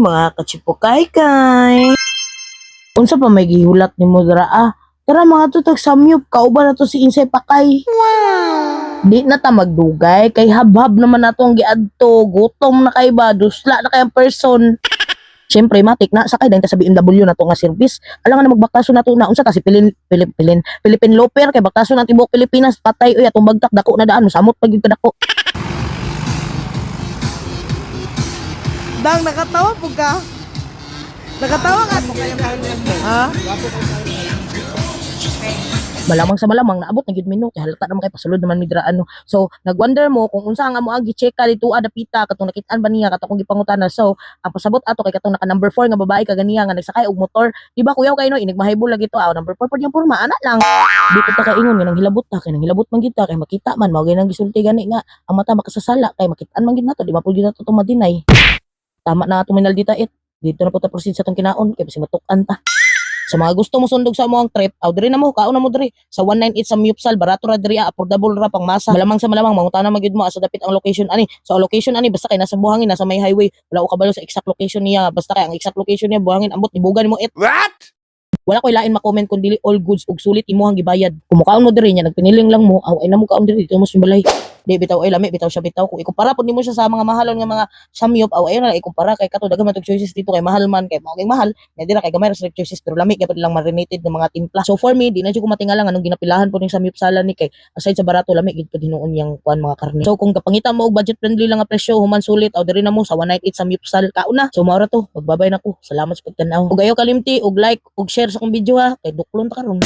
mga kachipukay-kay. Unsa pa may gihulat ni mo dira Tara mga tutag samyup, kauban na to si Insay Pakay. Wow! Di na ta magdugay, kay habhab naman na to ang giadto. Gutom na kay ba, dusla na kay ang person. Siyempre, matik na, sakay dahil ta sa BMW na to nga service. Alam nga na magbaktaso na to na, unsa ta si Philippine Loper, kay baktaso na tibok Pilipinas, patay, uy, atong bagtak, dako na daan, samot pag yung kadako. Dang, nakatawa po ka. Nakatawa ka. Ha? Malamang sa malamang naabot na gyud minuto halata naman kay pasulod naman midra ano. So nagwonder mo kung unsa ang amo ang gi-checka dito dapita katong nakit-an ba niya katong gipangutana. So ang pasabot ato kay katong naka number 4 nga babae kaganiya nga nagsakay og motor. Di ba kuyaw kay no inig mahibol lagi to number 4 pod yung porma ana lang. Di ko ta kaingon nga nang hilabot ta kay nang hilabot man gid ta kay makita man mao nang gisulti gani nga ang mata makasasala kay makit-an man gid nato di mapud gid nato madinay. Tama na tuminal dita dito na po ta proceed sa tong kinaon kay basi matuk-an ta. Sa mga gusto mo sundog sa mo ang trip, diri na mo, kauna mo diri. Sa 198 sa Mupsal, barato ra diri, affordable ra pang masa. Malamang sa malamang, mangutana magyud mo asa dapit ang location ani. So location ani basta kay nasa buhangin, nasa may highway. Wala ko kabalo sa exact location niya, basta kay ang exact location niya buhangin ambot nibugan mo What? wala ko'y lain ma-comment kung dili all goods ug sulit imuhang gibayad. Kung mukaon mo diri nya nagpiniling lang mo, ay na mo kaon diri dito mo simbalay. Di bitaw ay lami bitaw siya bitaw. Kung ikumpara pud nimo siya sa mga mahalon nga mga samyop ay na ikumpara kay kato daghan man tog choices dito kay mahal man kay mao mahal. Nya dira kay gamay ra sa choices pero lami kay pud lang marinated ng mga timpla. So for me di na jud ko matingalang anong ginapilahan pud ning samyop sala ni kay aside sa barato lami gid pud hinuon yang kuan mga karne. So kung kapangita mo og budget friendly lang nga presyo human sulit aw diri na mo sa 198 samyop sal kauna. So mao ra to magbabay na ko. Salamat sa pagtan-aw. Ug ayo kalimti og like ug share sa kong video ha kay duklon ta karon.